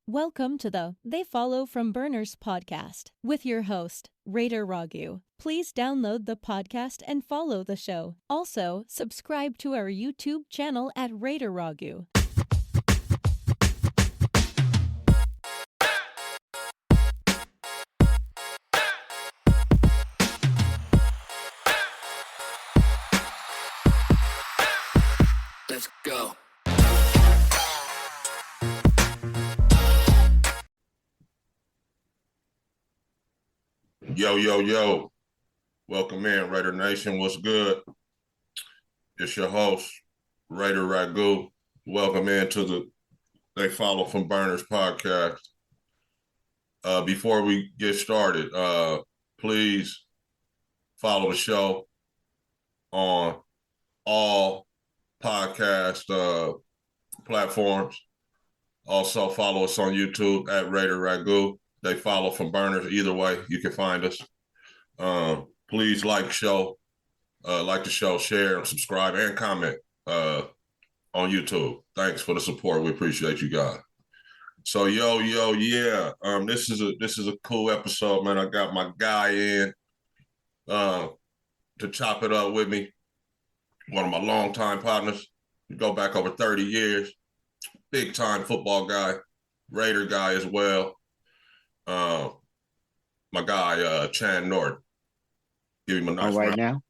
Welcome to the They Follow from Burners podcast with your host, Raider Ragu. Please download the podcast and follow the show. Also, subscribe to our YouTube channel at Raider Ragu. Let's go. Yo, yo, yo. Welcome in, Raider Nation. What's good? It's your host, Raider Ragu. Welcome into the They Follow from Burners podcast. Before we get started, please follow the show on all podcast platforms. Also follow us on YouTube at Raider Ragu. They follow from Burners. Either way, you can find us. Please like the show, share, and subscribe, and comment on YouTube. Thanks for the support. We appreciate you guys. So, yeah. This is a cool episode, man. I got my guy in to chop it up with me. One of my longtime partners. We go back over 30 years. Big time football guy, Raider guy as well. My guy, Chan Norton. Give him a nice round.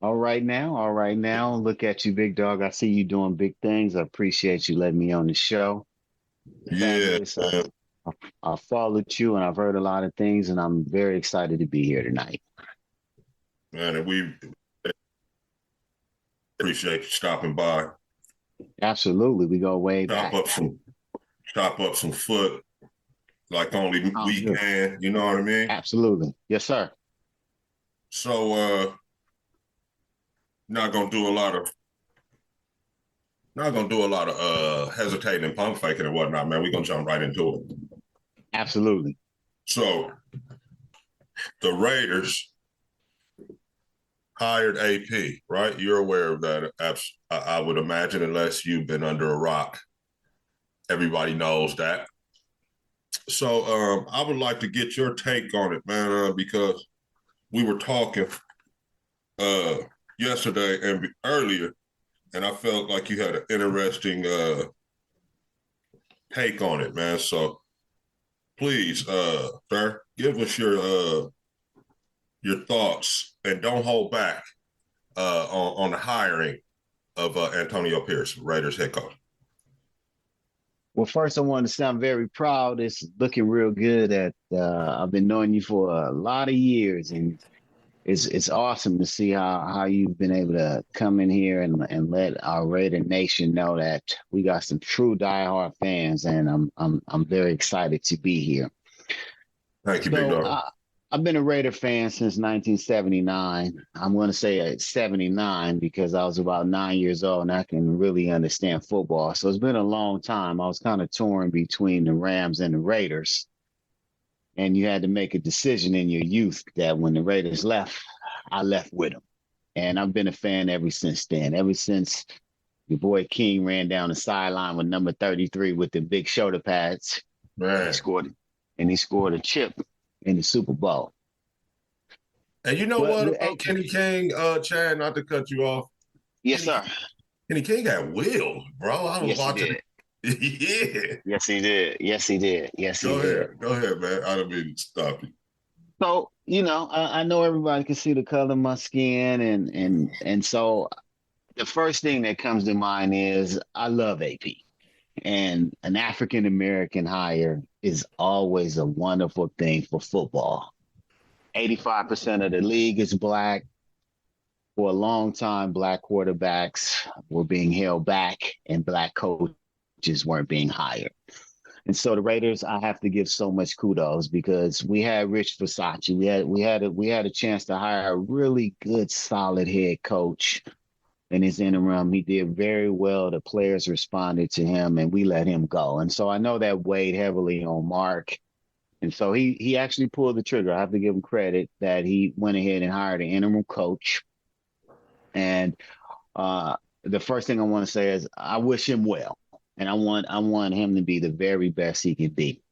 All right now. Look at you, big dog. I see you doing big things. I appreciate you letting me on the show. Yeah. I followed you and I've heard a lot of things, and I'm very excited to be here tonight. Man, and we appreciate you stopping by. Absolutely. We go way back. Chop up some foot like only we can, you know what I mean? Absolutely. Yes, sir. So not gonna do a lot of hesitating and pump faking and whatnot, man. We're gonna jump right into it. Absolutely. So the Raiders hired AP, right? You're aware of that, I would imagine, unless you've been under a rock. Everybody knows that. So I would like to get your take on it, man, because we were talking yesterday and earlier, and I felt like you had an interesting take on it, man. So please, sir, give us your thoughts, and don't hold back on the hiring of Antonio Pierce, Raiders head coach. Well, first, I want to say I'm very proud. It's looking real good. I've been knowing you for a lot of years, and it's awesome to see how you've been able to come in here and let our Raider Nation know that we got some true diehard fans, and I'm very excited to be here. Thank you, big dog. I've been a Raider fan since 1979. I'm going to say 79 because I was about 9 years old and I can really understand football. So it's been a long time. I was kind of torn between the Rams and the Raiders. And you had to make a decision in your youth that when the Raiders left, I left with them. And I've been a fan ever since then. Ever since your boy King ran down the sideline with number 33 with the big shoulder pads. Man. He scored a chip in the Super Bowl. And you know what about Kenny King, Chad, not to cut you off? Yes, sir. Kenny King had wheels, bro. I was watching it. Yeah. Yes, he did. Go ahead, man. I don't mean to stop you. So, I know everybody can see the color of my skin, and so the first thing that comes to mind is I love AP. And an African-American hire is always a wonderful thing for football. 85% of the league is black. For a long time, black quarterbacks were being held back and black coaches weren't being hired. And so the Raiders, I have to give so much kudos because we had Rich Versace. We had a chance to hire a really good, solid head coach. In his interim, he did very well. The players responded to him, and we let him go. And so I know that weighed heavily on Mark. And so he actually pulled the trigger. I have to give him credit that he went ahead and hired an interim coach. And the first thing I want to say is I wish him well. and I want him to be the very best he can be.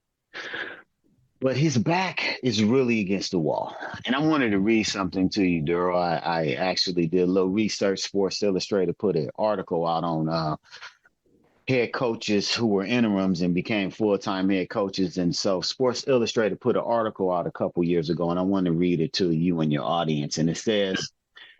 But his back is really against the wall. And I wanted to read something to you, Duro. I actually did a little research. Sports Illustrated put an article out on head coaches who were interims and became full-time head coaches. And so Sports Illustrated put an article out a couple years ago, and I want to read it to you and your audience. And it says,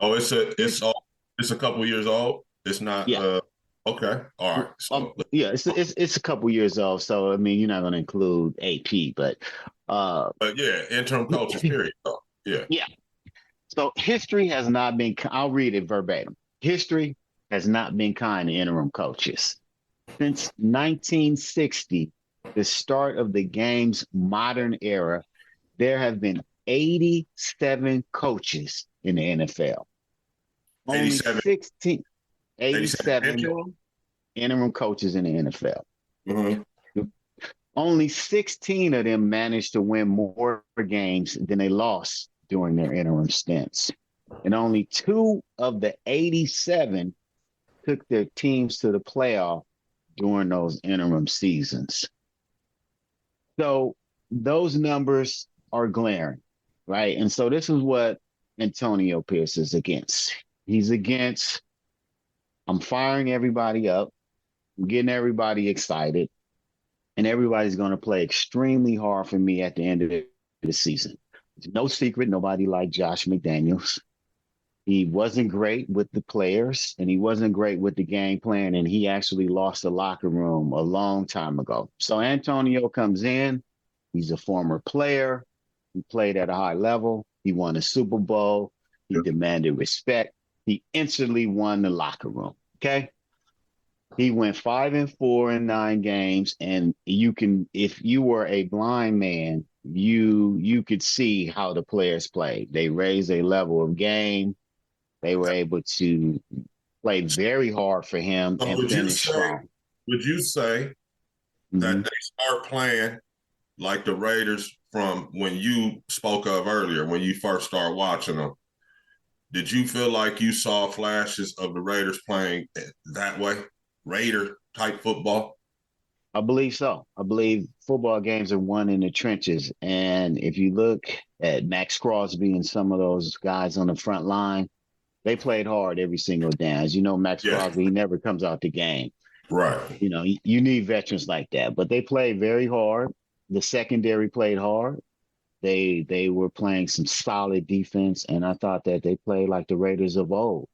Oh, it's a couple years old. It's not yeah, okay. All right. So yeah, it's a couple years old. So I mean, you're not going to include AP, but yeah, interim coaches, period. Oh, yeah. yeah. So history has not been. I'll read it verbatim. History has not been kind to interim coaches. Since 1960, the start of the game's modern era, there have been 87 coaches in the NFL. Only 87, 16, 87 87 interim coaches in the NFL. Mm-hmm. Only 16 of them managed to win more games than they lost during their interim stints. And only 2 of the 87 took their teams to the playoff during those interim seasons. So those numbers are glaring, right? And so this is what Antonio Pierce is against. He's against, I'm firing everybody up, I'm getting everybody excited, and everybody's going to play extremely hard for me at the end of the season. It's no secret, nobody liked Josh McDaniels. He wasn't great with the players, and he wasn't great with the game plan, and he actually lost the locker room a long time ago. So Antonio comes in. He's a former player. He played at a high level. He won a Super Bowl. He demanded respect. He instantly won the locker room. Okay. He went 5-4 in 9 games, and you can, if you were a blind man, you could see how the players played. They raised a level of game. They were able to play very hard for him and finish strong. Would you say that they start playing like the Raiders from when you spoke of earlier, when you first started watching them? Did you feel like you saw flashes of the Raiders playing that way, Raider type football? I believe so. I believe football games are won in the trenches. And if you look at Max Crosby and some of those guys on the front line, they played hard every single down. As you know, Max Crosby, he never comes out the game. Right. You know, you need veterans like that. But they played very hard. The secondary played hard. They were playing some solid defense, and I thought that they played like the Raiders of old.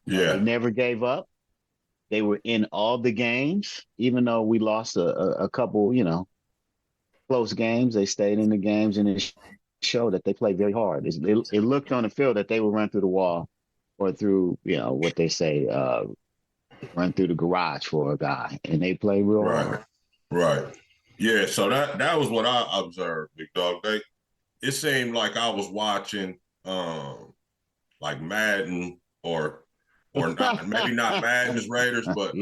They never gave up. They were in all the games, even though we lost a couple, close games. They stayed in the games, and it showed that they played very hard. It looked on the field that they would run through the wall or through, what they say, run through the garage for a guy, and they play real hard. Right. Yeah, so that was what I observed, big dog. It seemed like I was watching like Madden or not, maybe not Madden's Raiders, but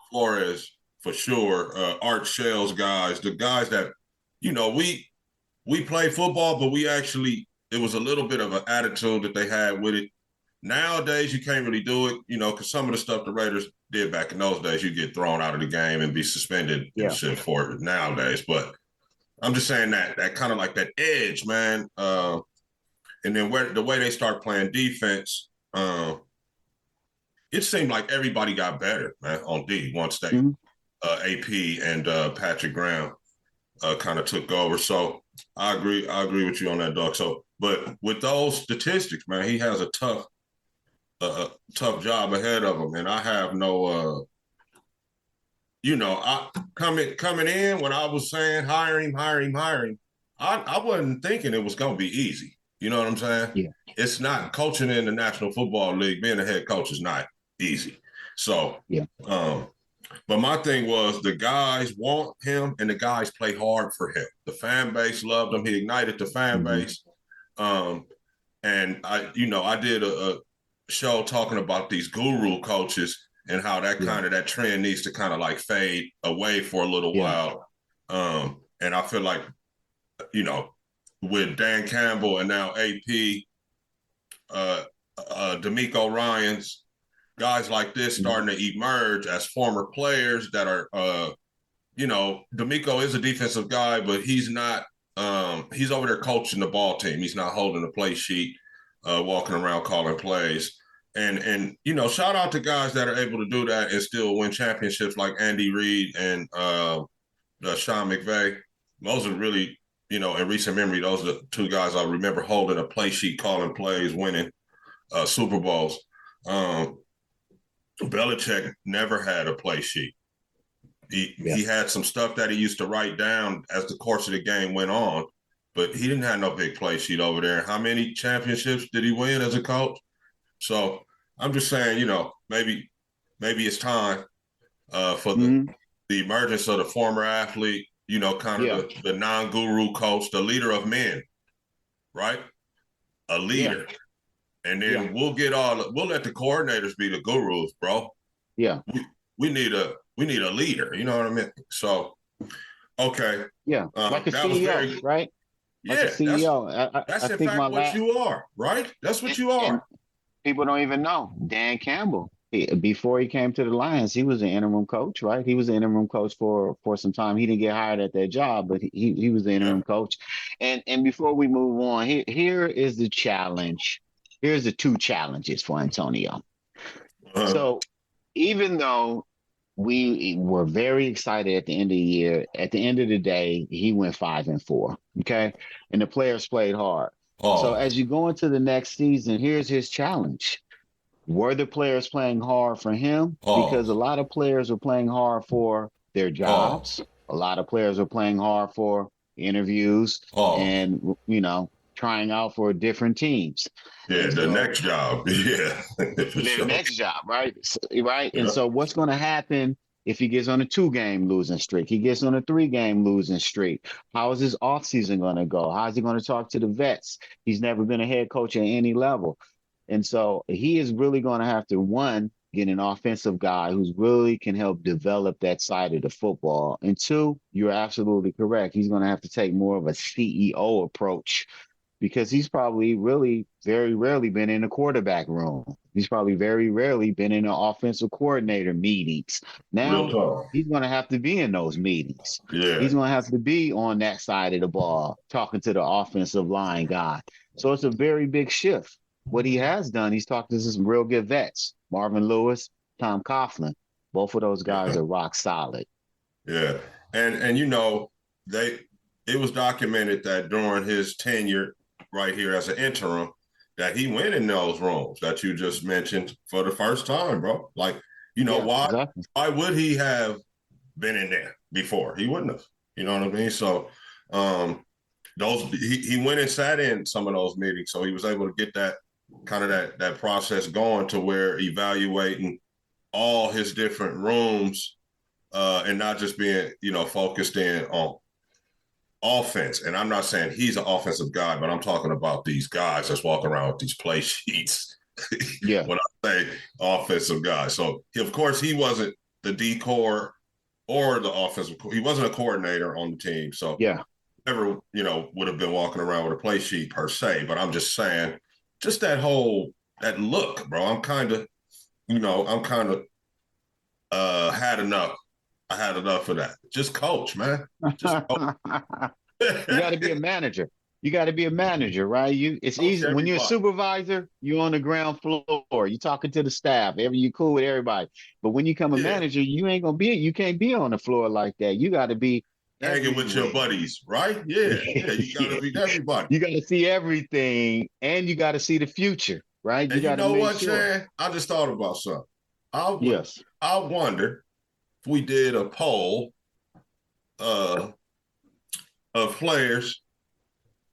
Flores for sure, Art Shell's guys, the guys that, we play football, but it was a little bit of an attitude that they had with it. Nowadays, you can't really do it, because some of the stuff the Raiders did back in those days, you get thrown out of the game and be suspended and shit for it nowadays. But I'm just saying that kind of like that edge, man. And then the way they start playing defense, it seemed like everybody got better, man, on D once they AP and Patrick Graham kind of took over. So I agree with you on that, dog. So, but with those statistics, man, he has a tough job ahead of him, and I have no, I coming in when I was saying hire him, I wasn't thinking it was gonna be easy. You know what I'm saying? Yeah. It's not coaching in the National Football League. Being a head coach is not easy. So, but my thing was the guys want him, and the guys play hard for him. The fan base loved him. He ignited the fan base. And I did a show talking about these guru coaches and how that trend needs to kind of like fade away for a little while. And I feel like, with Dan Campbell and now AP, D'Amico Ryans, guys like this starting to emerge as former players that are, D'Amico is a defensive guy, but he's not. He's over there coaching the ball team. He's not holding the play sheet, walking around calling plays. And shout out to guys that are able to do that and still win championships like Andy Reid and Sean McVay. Those are really, in recent memory, those are the two guys I remember holding a play sheet, calling plays, winning Super Bowls. Belichick never had a play sheet. He had some stuff that he used to write down as the course of the game went on, but he didn't have no big play sheet over there. How many championships did he win as a coach? So I'm just saying, maybe it's time for the emergence of the former athlete, kind of the non-guru coach, the leader of men, right? A leader. Yeah. And then we'll let the coordinators be the gurus, bro. Yeah. We need a leader, you know what I mean? So, okay. Yeah, like a CEO, right? Yeah, like a CEO. That's in fact what you are, right? That's what you are. People don't even know. Dan Campbell, before he came to the Lions, he was an interim coach, right? He was an interim coach for some time. He didn't get hired at that job, but he was the interim coach. And before we move on, here is the challenge. Here's the two challenges for Antonio. So even though we were very excited at the end of the year, at the end of the day, he went 5-4. Okay. And the players played hard. So as you go into the next season, here's his challenge. Were the players playing hard for him? Because a lot of players are playing hard for their jobs. A lot of players are playing hard for interviews and, trying out for different teams. Yeah, the next job. Yeah. Their next job, right? Right. Yeah. And so what's going to happen if he gets on a 2-game losing streak? He gets on a 3-game losing streak. How is his offseason going to go? How is he going to talk to the vets? He's never been a head coach at any level. And so he is really going to have to, one, get an offensive guy who's really can help develop that side of the football. And two, you're absolutely correct. He's going to have to take more of a CEO approach, because he's probably really very rarely been in a quarterback room. He's probably very rarely been in an offensive coordinator meetings. Now he's going to have to be in those meetings. Yeah. He's going to have to be on that side of the ball, talking to the offensive line guy. So it's a very big shift. What he has done, he's talked to some real good vets, Marvin Lewis, Tom Coughlin. Both of those guys are rock solid. Yeah. And it was documented that during his tenure right here as an interim, that he went in those rooms that you just mentioned for the first time, bro. Like, why? Exactly. Why would he have been in there before? He wouldn't have. You know what I mean? So, he went and sat in some of those meetings, so he was able to get that kind of that process going to where evaluating all his different rooms and not just being focused in on offense. And I'm not saying he's an offensive guy, but I'm talking about these guys that's walking around with these play sheets. Yeah. When I say offensive guy. So of course he wasn't the decor or the offensive. He wasn't a coordinator on the team. So never, would have been walking around with a play sheet per se. But I'm just saying, just that look, bro. I'm kind of had enough. I had enough of that. Just coach, man. Just coach. You got to be a manager. You got to be a manager, right? It's easy when you're a supervisor. You're on the ground floor. You're talking to the staff. You're cool with everybody. But when you become a manager, you ain't gonna be. You can't be on the floor like that. You got to be hanging with your buddies, right? Yeah. You got to be everybody. You got to see everything, and you got to see the future, right? And you know what, Chan? I just thought about something. I wonder if we did a poll of players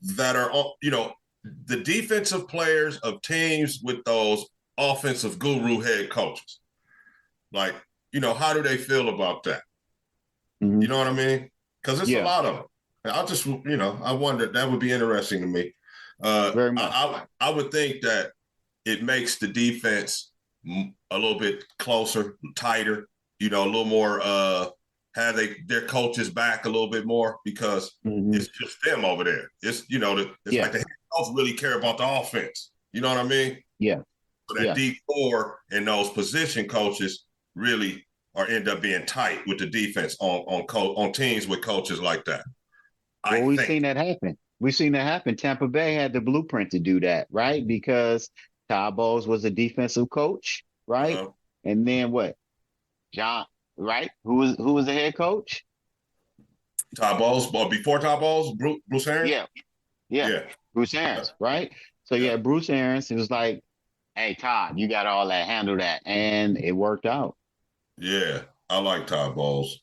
that are, the defensive players of teams with those offensive guru head coaches. Like, how do they feel about that? Mm-hmm. You know what I mean? Because it's a lot of them. I just, I wonder, that would be interesting to me. Very much. I would think that it makes the defense a little bit closer, tighter, a little more have their coaches back a little bit more, because it's just them over there. It's, like the head coach really care about the offense. You know what I mean? Yeah. So that D4 and those position coaches really end up being tight with the defense on teams with coaches like that. Well, we've seen that happen. We've seen that happen. Tampa Bay had the blueprint to do that, right? Because Todd Bowles was a defensive coach, right? And then what? John, right? Who was the head coach? Todd Bowles, but before Todd Bowles, Bruce Arians? Yeah. Bruce Arians, right? So yeah, Bruce Arians, it was like, hey, Todd, you got all that, handle that. And it worked out. Yeah, I like Todd Bowles.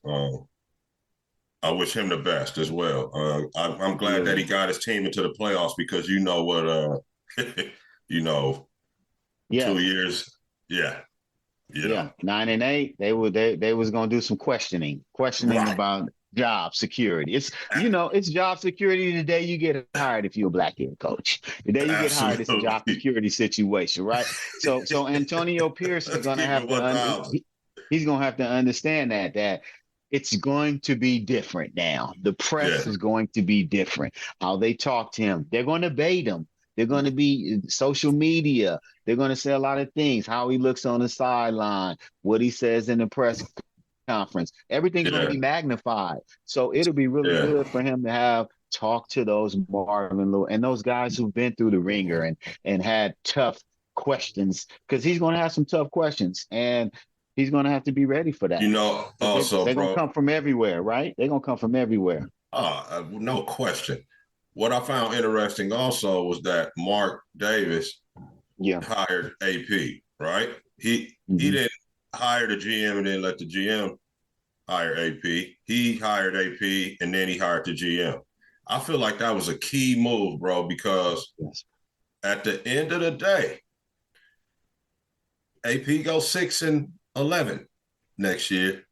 I wish him the best as well. I'm glad that he got his team into the playoffs because you know what, 2 years, 9-8. They was gonna do some questioning about job security. It's job security the day you get hired if you're a black head coach. The day you get hired, it's a job security situation, right? So Antonio Pierce is gonna have to he's gonna have to understand that it's going to be different now. The press is going to be different. How they talk to him, they're going to bait him. They're going to be social media. They're going to say a lot of things, how he looks on the sideline, what he says in the press conference. Everything's going to be magnified. So it'll be really good for him to have talk to those Marvin Lewis and those guys who've been through the ringer and had tough questions, because he's going to have some tough questions. And he's going to have to be ready for that. Also, they're going to come from everywhere, right? They're going to come from everywhere. No question. What I found interesting also was that Mark Davis hired AP, right? He didn't hire the GM and then let the GM hire AP. He hired AP and then he hired the GM. I feel like that was a key move, bro, because at the end of the day, AP goes 6-11 next year.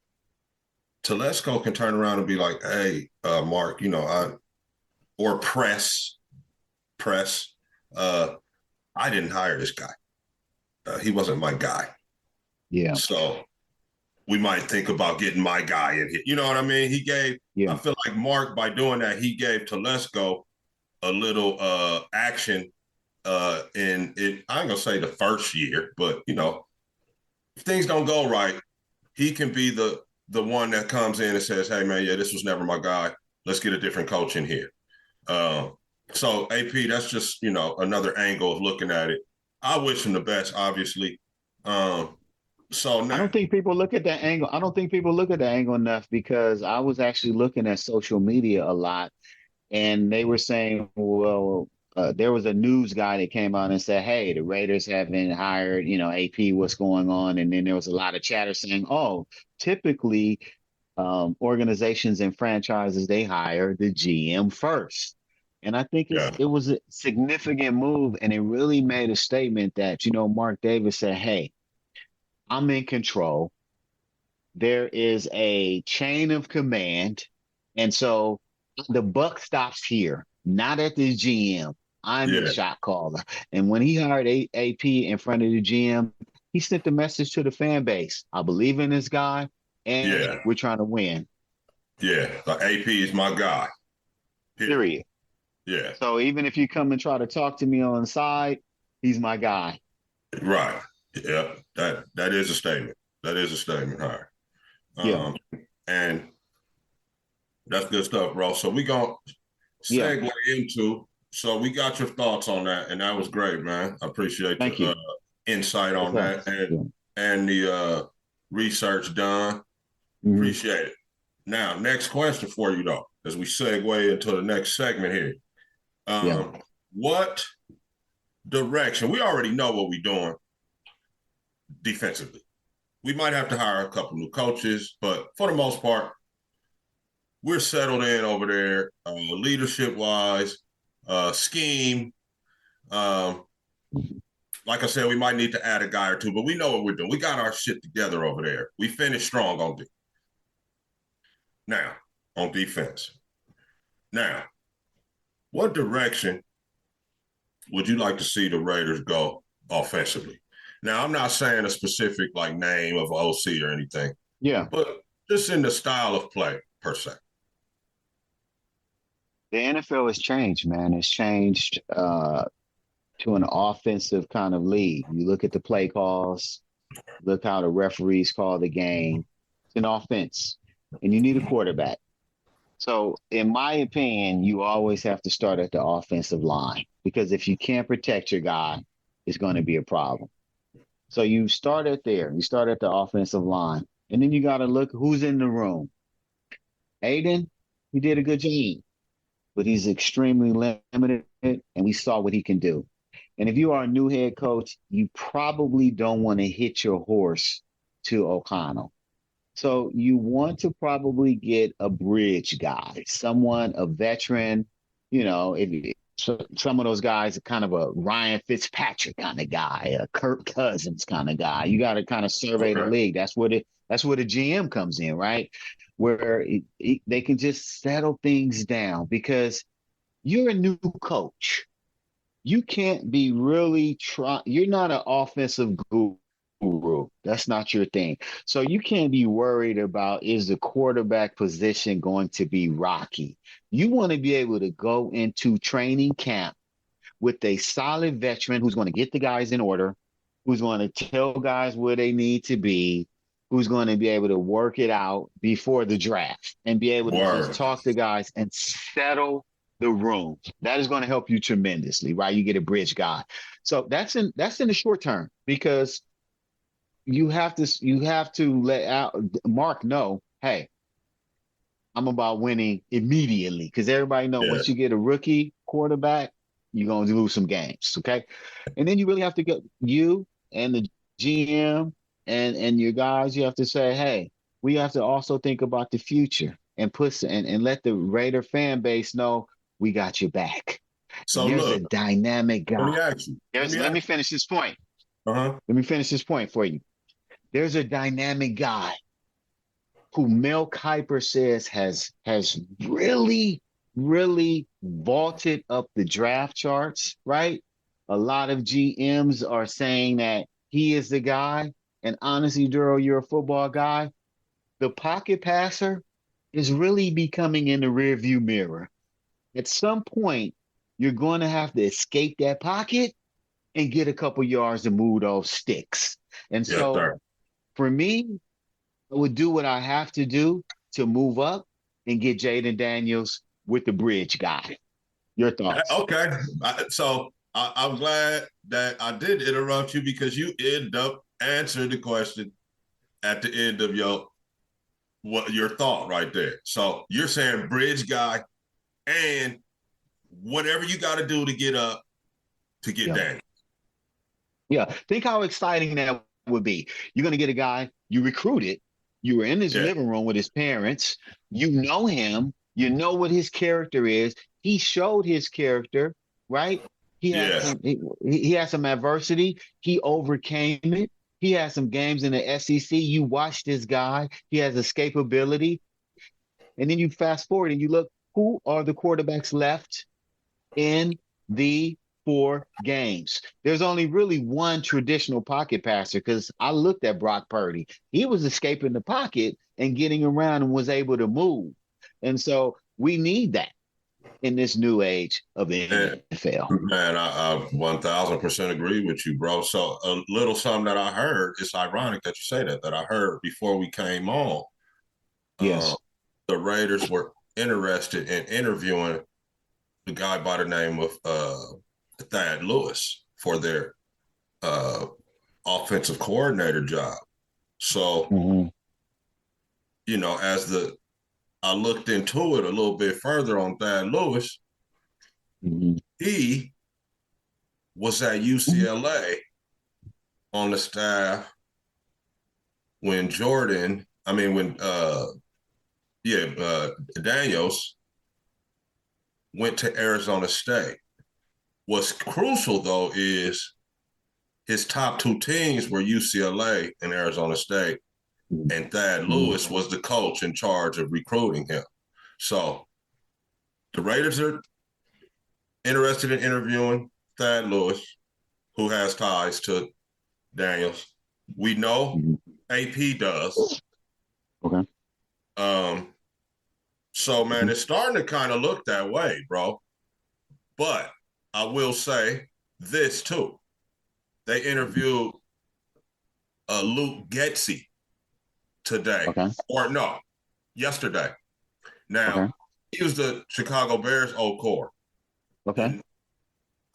Telesco can turn around and be like, hey, Mark, or press. I didn't hire this guy. He wasn't my guy. Yeah. So we might think about getting my guy in here. You know what I mean? I feel like Mark, by doing that, he gave Telesco a little action in it. I ain't gonna say the first year, but if things don't go right, he can be the one that comes in and says, hey man, this was never my guy. Let's get a different coach in here. So AP, that's just, another angle of looking at it. I wish him the best, obviously. So now, I don't think people look at that angle. I don't think people look at that angle enough, because I was actually looking at social media a lot, and they were saying, well, there was a news guy that came out and said, hey, the Raiders haven't hired, AP, what's going on? And then there was a lot of chatter saying, oh, typically organizations and franchises, they hire the GM first. And I think it was a significant move, and it really made a statement that, Mark Davis said, hey, I'm in control. There is a chain of command. And so the buck stops here, not at the GM. I'm the shot caller. And when he hired AP in front of the GM, he sent the message to the fan base. I believe in this guy, and we're trying to win. Yeah, AP is my guy. Period. Yeah. So even if you come and try to talk to me on the side, he's my guy. Right. Yeah. That is a statement. That is a statement, Hire. And that's good stuff, bro. So we gonna segue into. So we got your thoughts on that, and that was great, man. I appreciate the insight on that and the research done. Mm-hmm. Appreciate it. Now, next question for you, though, as we segue into the next segment here. What direction? We already know what we're doing defensively. We might have to hire a couple new coaches, but for the most part, we're settled in over there, leadership-wise, scheme. Like I said, we might need to add a guy or two, but we know what we're doing. We got our shit together over there. We finished strong on defense. Now, on defense. Now, what direction would you like to see the Raiders go offensively? Now, I'm not saying a specific name of OC or anything. Yeah. But just in the style of play, per se. The NFL has changed, man. It's changed to an offensive kind of league. You look at the play calls, look how the referees call the game. It's an offense, and you need a quarterback. So, in my opinion, you always have to start at the offensive line because if you can't protect your guy, it's going to be a problem. So, you start at there. You start at the offensive line, and then you got to look who's in the room. Aiden, he did a good job, but he's extremely limited, and we saw what he can do. And if you are a new head coach, you probably don't want to hit your horse to O'Connell. So you want to probably get a bridge guy, someone, a veteran, if some of those guys are kind of a Ryan Fitzpatrick kind of guy, a Kirk Cousins kind of guy. You got to kind of survey the league. That's where the GM comes in, right? Where they can just settle things down because you're a new coach. You can't be really you're not an offensive guru. That's not your thing. So you can't be worried about is the quarterback position going to be rocky. You want to be able to go into training camp with a solid veteran who's going to get the guys in order, who's going to tell guys where they need to be, who's going to be able to work it out before the draft and be able to just talk to guys and settle the room. That is going to help you tremendously, right? You get a bridge guy. So that's in the short term because you have to let out Mark know, hey, I'm about winning immediately because everybody knows once you get a rookie quarterback, you're going to lose some games, okay? And then you really have to get you and the GM and your guys, you have to say, hey, we have to also think about the future and let the Raider fan base know we got your back. So there's a dynamic guy. Let me ask you. Let me finish this point. Uh-huh. Let me finish this point for you. There's a dynamic guy who Mel Kiper says has really, really vaulted up the draft charts, right? A lot of GMs are saying that he is the guy. And honestly, Duro, you're a football guy. The pocket passer is really becoming in the rearview mirror. At some point, you're going to have to escape that pocket and get a couple yards to move those sticks. And so for me, I would do what I have to do to move up and get Jaden Daniels with the bridge guy. Your thoughts? Okay. So I'm glad that I did interrupt you because you end up answering the question at the end of your thought right there. So you're saying bridge guy and whatever you got to do to get up to get Daniels. Yeah. Think how exciting that would be. You're going to get a guy you recruited. You were in his living room with his parents. You know him. You know what his character is. He showed his character, right? He had some adversity. He overcame it. He had some games in the SEC. You watch this guy. He has escapability. And then you fast forward and you look, who are the quarterbacks left in the 4 games? There's only really one traditional pocket passer because I looked at Brock Purdy. He was escaping the pocket and getting around and was able to move. And so we need that in this new age of the NFL. Man, I 1,000% agree with you, bro. So a little something that I heard, it's ironic that you say that I heard before we came on. Yes. The Raiders were interested in interviewing the guy by the name of Thad Lewis for their offensive coordinator job. So, as I looked into it a little bit further on Thad Lewis, he was at UCLA on the staff when Daniels went to Arizona State. What's crucial, though, is his top 2 teams were UCLA and Arizona State, and Thad Lewis was the coach in charge of recruiting him. So the Raiders are interested in interviewing Thad Lewis, who has ties to Daniels. We know AP does. Okay. So, man, it's starting to kind of look that way, bro. But I will say this too. They interviewed Luke Getsy today, or no, yesterday. Now, he was the Chicago Bears old core. Okay.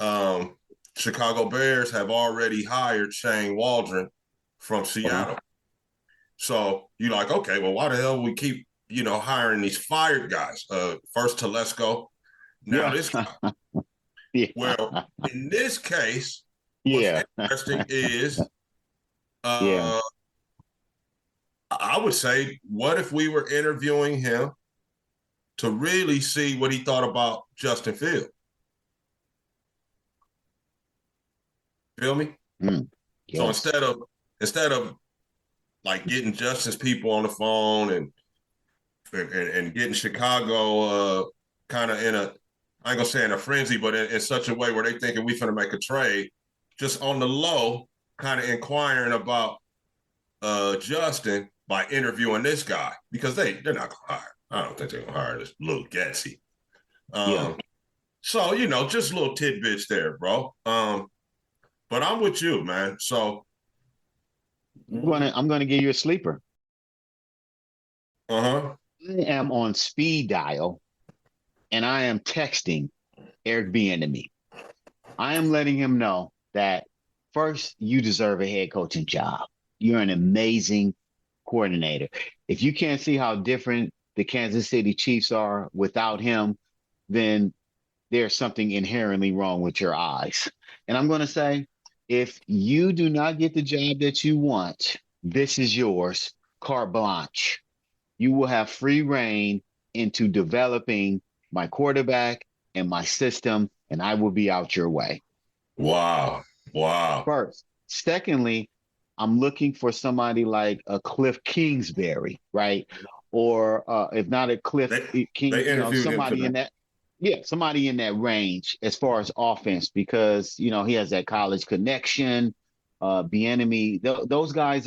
And, Chicago Bears have already hired Shane Waldron from Seattle. So you're like, okay, well, why the hell we keep, hiring these fired guys? First Telesco, now this guy. Well, in this case, what's interesting is I would say, what if we were interviewing him to really see what he thought about Justin Fields? Feel me? Yes. So instead of like getting Justin's people on the phone and getting Chicago kind of in a, I ain't gonna say in a frenzy, but in such a way where they thinking we finna make a trade, just on the low, kind of inquiring about Justin by interviewing this guy, because they're not gonna hire. I don't think they're gonna hire this Luke Getsy. So just little tidbits there, bro. But I'm with you, man. So I'm gonna give you a sleeper. I am on speed dial, and I am texting Eric Bieniemy. I am letting him know that first, you deserve a head coaching job. You're an amazing coordinator. If you can't see how different the Kansas City Chiefs are without him, then there's something inherently wrong with your eyes. And I'm going to say, if you do not get the job that you want, this is yours, carte blanche. You will have free reign into developing my quarterback and my system, and I will be out your way. Wow. First. Secondly, I'm looking for somebody like a Kliff Kingsbury, right? Or if not a Kliff King, somebody in that. Yeah, somebody in that range as far as offense, because he has that college connection. Bieniemy, those guys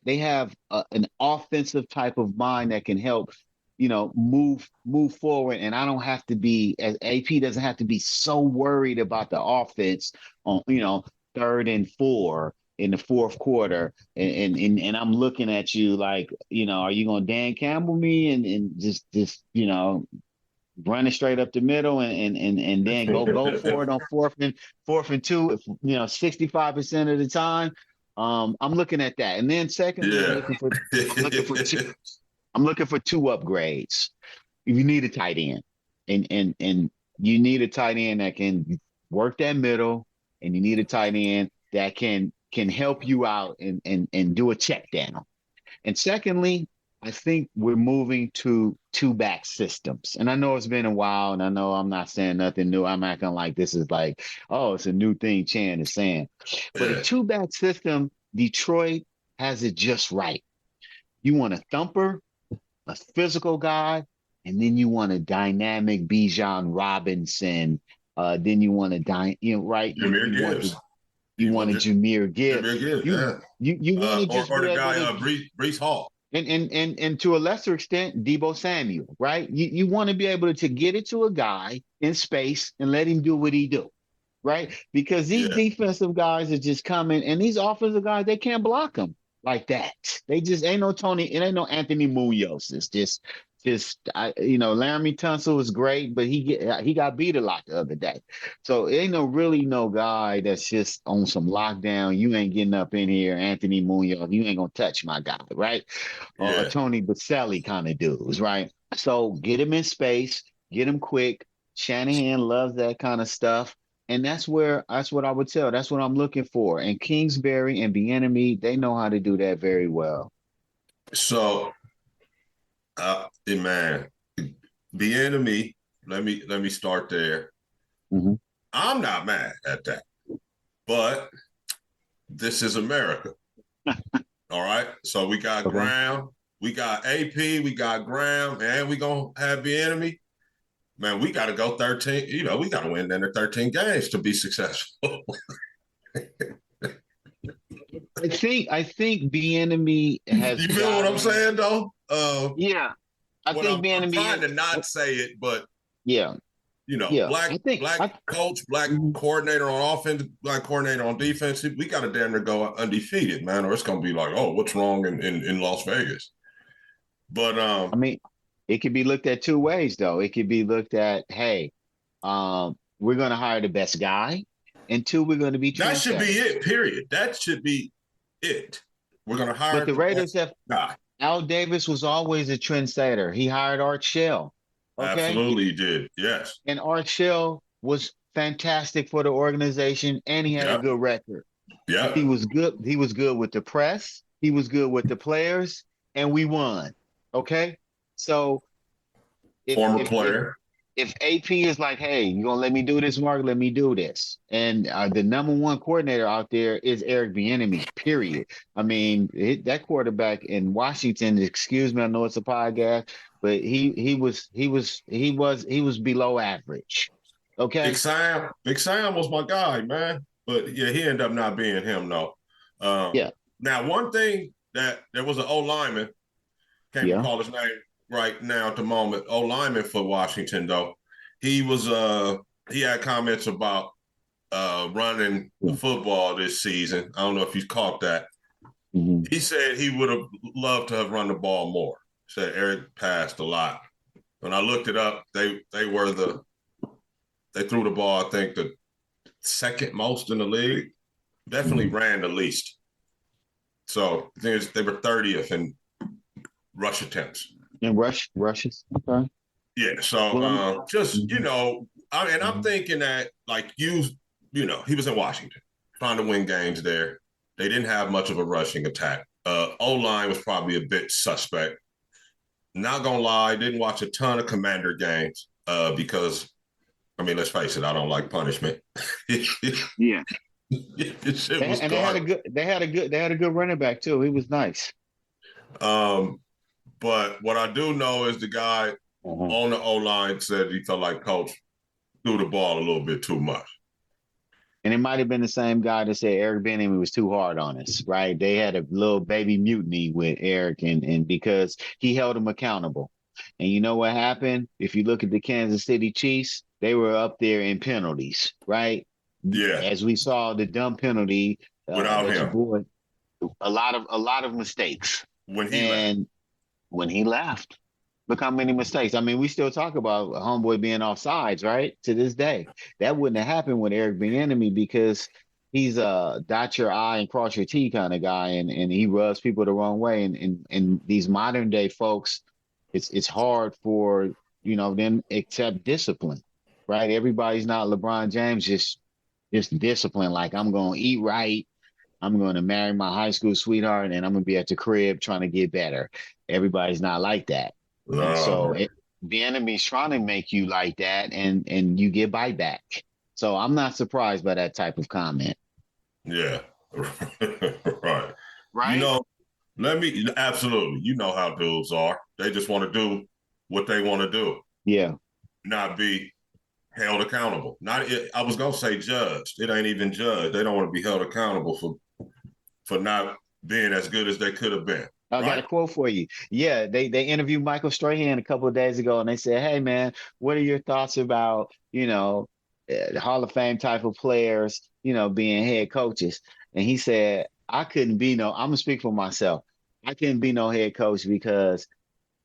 they have an offensive type of mind that can help, move forward. And I don't have to be, as AP doesn't have to be so worried about the offense on 3rd and 4 in the fourth quarter, and I'm looking at you like, are you gonna Dan Campbell me and just running straight up the middle and then go for it on fourth and 2, 65% of the time. I'm looking at that. And then secondly, I'm looking for two upgrades. You need a tight end. And you need a tight end that can work that middle, and you need a tight end that can help you out and do a check down. And secondly, I think we're moving to 2-back systems. And I know it's been a while, and I know I'm not saying nothing new. I'm acting like this is like, oh, it's a new thing Chan is saying. But a 2-back system, Detroit has it just right. You want a thumper, a physical guy, and then you want a dynamic Bijan Robinson. Then you want a right? Jameer Gibbs. You want a Jameer Gibbs. You want to just or the guy Breece Hall. And to a lesser extent, Deebo Samuel, right? You want to be able to get it to a guy in space and let him do what he do, right? Because these defensive guys are just coming, and these offensive guys, they can't block them like that. They just ain't no Tony, it ain't no Anthony Munoz. It's just Laramie Tunsil was great, but he got beat a lot the other day. So it ain't no guy that's just on some lockdown. You ain't getting up in here, Anthony Munoz. You ain't gonna touch my guy, right? Or Tony Baselli kind of dudes, right? So get him in space, get him quick. Shanahan loves that kind of stuff. And that's what I would tell. That's what I'm looking for. And Kingsbury and Bieniemy, they know how to do that very well. So man, Bieniemy, let me start there. Mm-hmm. I'm not mad at that, but this is America. All right, so we got Graham, we got AP, we got Graham, and we gonna have Bieniemy. Man, we got to go 13. We got to win under 13 games to be successful. I think Bieniemy has. You feel what I'm saying, though? Yeah, I think Bieniemy. I'm trying to not say it, but yeah, Yeah, black I think coach, black mhm. coordinator on offense, black coordinator on defense. We got to damn near go undefeated, man, or it's gonna be like, oh, what's wrong in Las Vegas? But I mean, it could be looked at two ways though. It could be looked at, hey, we're going to hire the best guy, and two, we're going to be that should be trendsetters. it. Period. That should be it. We're gonna But hire the the Raiders best have guy. Al Davis was always a trendsetter. He hired Art Shell, okay, Absolutely, he did. Yes. and Art Shell was fantastic for the organization, and he had a Yep. good record. He Yep. was good. He was good with the press. He was good with the players, and we won. Okay, so if Former if if player. if AP is like, hey, you gonna let me do this, Mark? Let me do this. And the number one coordinator out there is Eric Bieniemy. Period. I mean, that quarterback in Washington. Excuse me, I know it's a podcast, but he was below average. Big Okay. Sam. Big Sam was my guy, man. But yeah, he ended up not being him, though. Yeah. Now, one thing that there was an O lineman, can't Yeah. recall his name right now at the moment. O lineman for Washington, though. He was he had comments about running the Yeah. football this season. I don't know if you caught that. Mhm. He said he would have loved to have run the ball more. Said Eric passed a lot. When I looked it up, they threw the ball, I think, the second most in the league. Definitely Mhm. ran the least. So they were 30th in rush attempts. And rushes. Okay. Yeah. So Well, just mhm. I'm Mhm. thinking that like he was in Washington trying to win games there. They didn't have much of a rushing attack. O line was probably a bit suspect. Not gonna lie, didn't watch a ton of Commander games because I mean, let's face it, I don't like punishment. Yeah. This shit was And they had a garbage. good. They had a good running back too. He was nice. Um, but what I do know is the guy Uh-huh. on the O line said he felt like Coach threw the ball a little bit too much. And it might have been the same guy that said Eric Bieniemy was too hard on us, right? They had a little baby mutiny with Eric, and because he held him accountable. And you know what happened? If you look at the Kansas City Chiefs, they were up there in penalties, right? Yeah, As we saw the dumb penalty without that your him boy, a lot of mistakes. when he left. And when he left, look how many mistakes. I mean, we still talk about homeboy being off sides, right? To this day. That wouldn't have happened with Eric Bieniemy because he's a dot your I and cross your T kind of guy, and he rubs people the wrong way. And these modern day folks, it's hard for them accept discipline, right? Everybody's not LeBron James, just discipline. Like, I'm gonna eat right. I'm going to marry my high school sweetheart, and I'm going to be at the crib trying to get better. Everybody's not like that. And No, so the enemy's trying to make you like that, and you get bite back. So I'm not surprised by that type of comment. yeah, right. You Right? know, let me absolutely. You know how dudes are. They just want to do what they want to do, Yeah. not be held accountable. Not I was gonna say judged. It ain't even judged. They don't want to be held accountable for not being as good as they could have been. I got a Right? quote for you. Yeah, they interviewed Michael Strahan a couple of days ago, and they said, "Hey, man, what are your thoughts about Hall of Fame type of players, being head coaches?" And he said, "I couldn't be no. I'm gonna speak for myself. I couldn't be no head coach because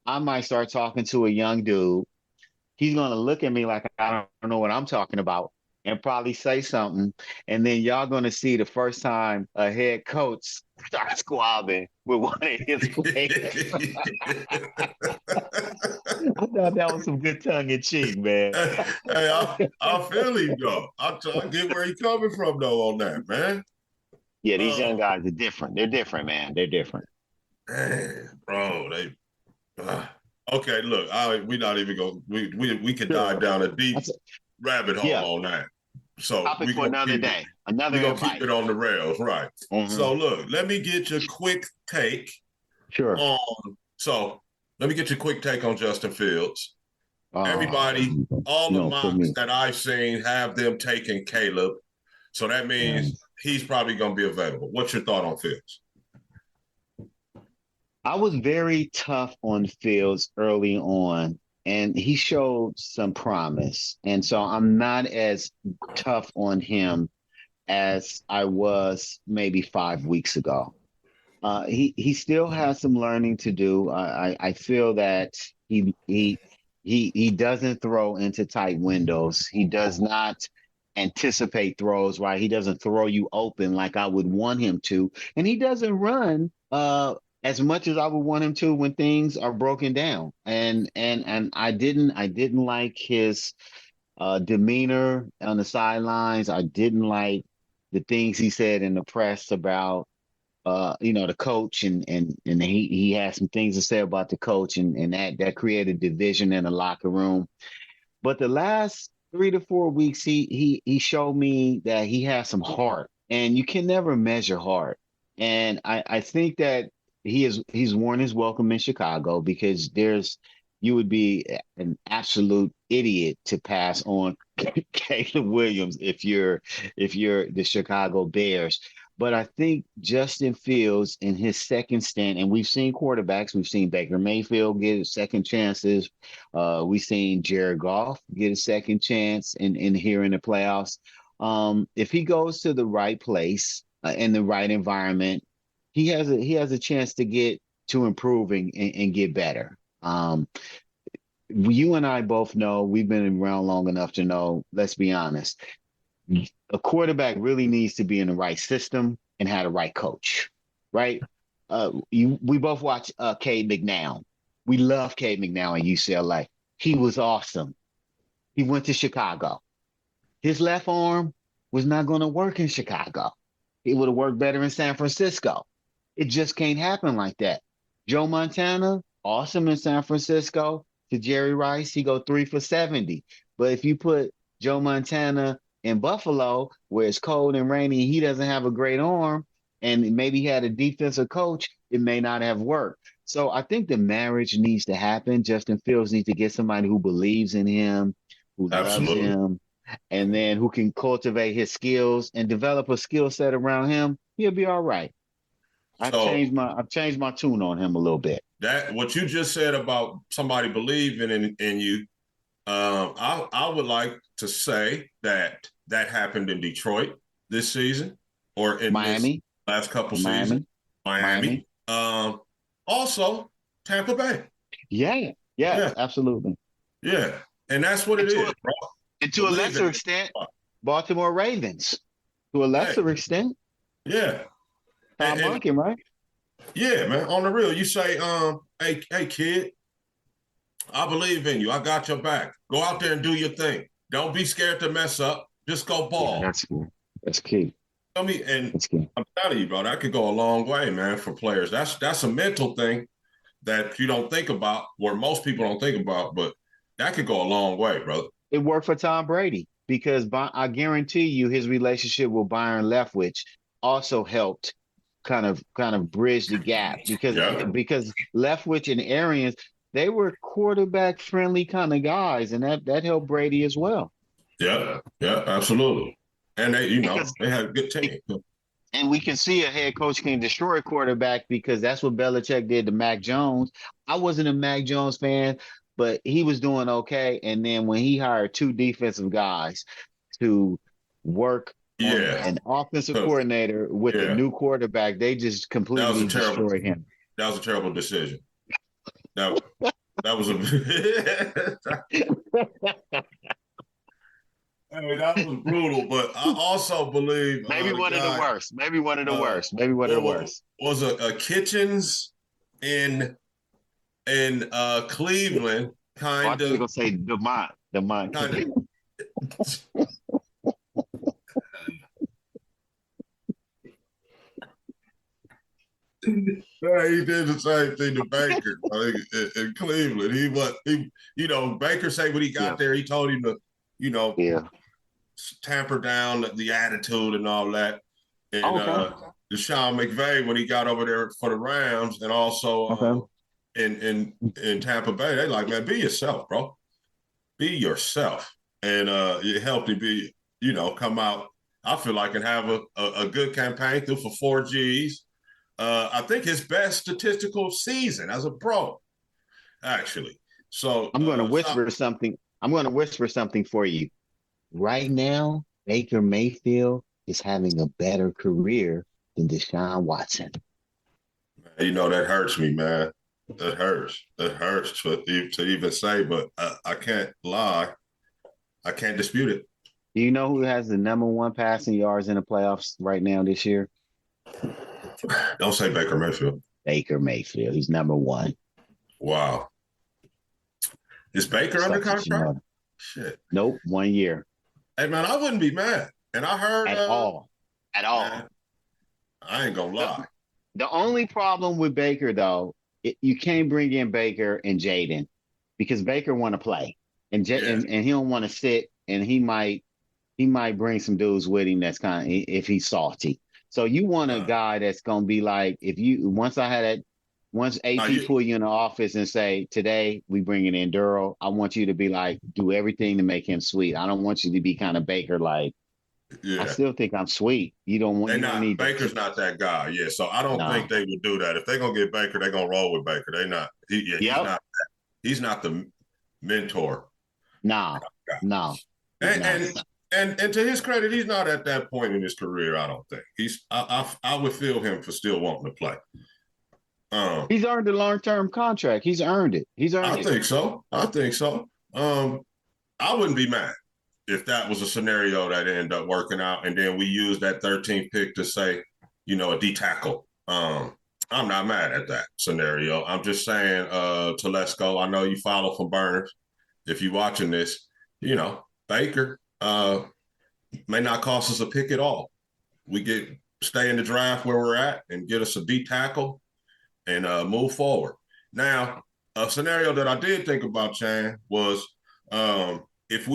I might start talking to a young dude. He's gonna look at me like I don't know what I'm talking about, and probably say something, and then y'all gonna see the first time a head coach start squabbling with one of his players." I thought that was some good tongue in cheek, man. Hey, I feel him though. I get where he's coming from though on that, man. Yeah, these Uh, young guys are different. They're different, man. They're different. man, bro, they. Uh, okay, look, we not even going. We could dive Sure. down a deep That's a, rabbit hole yeah, on that. So topic for another day, another we gonna keep invite. it on the rails, right? Hmm. So look, let me get your quick take Sure. on. So let me get your quick take on Justin Fields. Oh, Everybody, all you the know, put mocks me. that I've seen have them taking Caleb. So that Um, means he's probably going to be available. What's your thought on Fields? I was very tough on Fields early on and he showed some promise. And so I'm not as tough on him as I was maybe 5 weeks ago. He still has some learning to do. I feel that he doesn't throw into tight windows. He does not anticipate throws, right? He doesn't throw you open like I would want him to, and he doesn't run as much as I would want him to when things are broken down. And I didn't like his demeanor on the sidelines. I didn't like the things he said in the press about the coach, and he had some things to say about the coach, and that created division in the locker room. But the last 3 to 4 weeks, he showed me that he has some heart, and you can never measure heart. And I think that he's worn his welcome in Chicago, because you would be an absolute idiot to pass on Caleb Williams if you're the Chicago Bears. But I think Justin Fields in his second stint, and we've seen quarterbacks, we've seen Baker Mayfield get second chances. We've seen Jared Goff get a second chance in here in the playoffs. If he goes to the right place in the right environment, he has a chance to get to improving and get better. You and I both know, we've been around long enough to know, let's be honest, a quarterback really needs to be in the right system and have the right coach, right? We both watch Cade McNown. We love Cade McNown at UCLA. He was awesome. He went to Chicago. His left arm was not going to work in Chicago. It would have worked better in San Francisco. It just can't happen like that. Joe Montana, awesome in San Francisco. To Jerry Rice, he go 3 for 70. But if you put Joe Montana in Buffalo, where it's cold and rainy, he doesn't have a great arm, and maybe he had a defensive coach, it may not have worked. So I think the marriage needs to happen. Justin Fields needs to get somebody who believes in him, who loves Absolutely. him, and then who can cultivate his skills and develop a skill set around him. He'll be all right. So I've changed my tune on him a little bit. that what you just said about somebody believing in you, I would like to say that happened in Detroit this season, or in this Miami, last couple seasons. Miami, Miami. Miami. Also Tampa Bay. Yeah, yeah, Yeah, absolutely. yeah. And that's what And it is, bro. to a Believe lesser in extent, it. Baltimore Ravens. To a Hey, lesser extent, yeah. Tom And Monken, right? yeah, man, on the real, you say, hey kid, I believe in you. I got your back. Go out there and do your thing. Don't be scared to mess up. Just go Yeah, ball. that's key. That's key. Tell me, and That's key. I'm telling you, bro, that could go a long way, man, for players. That's a mental thing that you don't think about, or most people don't think about, but that could go a long way, brother. It worked for Tom Brady because I guarantee you his relationship with Byron Leftwich also helped kind of bridge the gap, Yeah, because Leftwich and Arians, they were quarterback friendly kind of guys, and that helped Brady as well. yeah, yeah, absolutely. And Because they had a good team. and we can see a head coach can destroy a quarterback, because that's what Belichick did to Mac Jones. I wasn't a Mac Jones fan, but he was doing okay. And then when he hired two defensive guys to work on Yeah, an offensive coordinator with a yeah, new quarterback, they just that was a completely terrible, destroyed him. that was a terrible decision. That that was a I mean, that was brutal, but I also believe Maybe the one of the guy worst. Maybe one of the worst. Maybe one of the what worst. was a Kitchens in Cleveland, Oh, I kind think you're of gonna say Demont. Demont. kind of. Yeah, he did the same thing to Baker in Cleveland. Baker say when he Yeah. got there, he told him to, you know, Yeah. tamper down the attitude and all that. And Okay. Sean McVay, when he got over there for the Rams, and also Okay. in Tampa Bay, they like, man, be yourself, bro. Be yourself. And it helped him come out, I feel like, and have a good campaign through for 4 Gs. I think his best statistical season as a pro, actually. So I'm going to shout, whisper something. I'm going to whisper something for you. Right now, Baker Mayfield is having a better career than Deshaun Watson. you know, that hurts me, man. That hurts. That hurts to even say, but I can't lie. I can't dispute it. Do you know who has the number one passing yards in the playoffs right now this year? Don't say Baker Mayfield. Baker Mayfield. He's number one. Wow. Is Baker Just under like you should contract? know. Shit. Nope, 1 year. Hey, man, I wouldn't be mad. And I heard, At all. At all. man, I ain't gonna lie. The only problem with Baker, though, you can't bring in Baker and Jaden because Baker want to play, and, Yeah. and he don't want to sit, and he might bring some dudes with him that's kind of if he's salty. So you want a guy that's gonna be like once AP pull you in the office and say today we bringing in Duro, I want you to be like do everything to make him sweet. I don't want you to be kind of Baker like. Yeah. I still think I'm sweet. You don't want. Don't need Baker's not that guy. Yeah, so I don't think they would do that. If they're gonna get Baker, they're gonna roll with Baker. They not. He's not the mentor. No. And to his credit, he's not at that point in his career. I don't think I would feel him for still wanting to play. He's earned a long-term contract. He's earned it. I think so. I wouldn't be mad if that was a scenario that ended up working out, and then we use that 13th pick to say, a D tackle. I'm not mad at that scenario. I'm just saying, Telesco, I know you follow from Burners. If you're watching this, Baker may not cost us a pick at all. We stay in the draft where we're at and get us a D tackle and move forward. Now, a scenario that I did think about, Chan, was if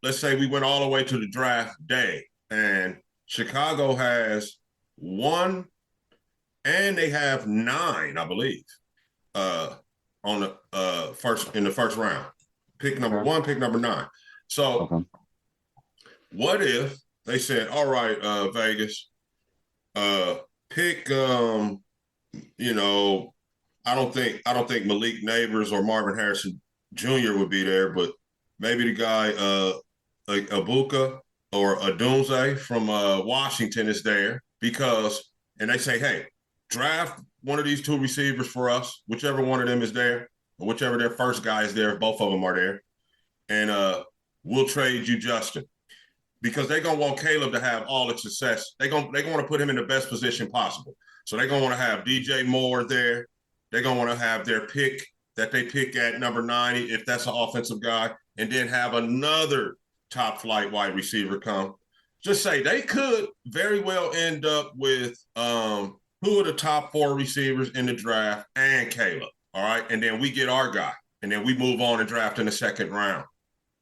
let's say we went all the way to the draft day and Chicago has 1 and they have 9, I believe, on the in the first round. Pick number 1, pick number 9. So what if they said, all right, Vegas, pick I don't think Malik Neighbors or Marvin Harrison Jr. would be there, but maybe the guy like Abuka or Adunze from Washington is there and they say, hey, draft one of these 2 receivers for us, whichever one of them is there, or whichever their first guy is there, if both of them are there, and we'll trade you Justin. Because they're going to want Caleb to have all the success. They're going to want to put him in the best position possible. So they're going to want to have DJ Moore there. They're going to want to have their pick that they pick at number 90, if that's an offensive guy, and then have another top flight wide receiver come. Just say they could very well end up with who are the top 4 receivers in the draft and Caleb. All right. And then we get our guy. And then we move on and draft in the second round.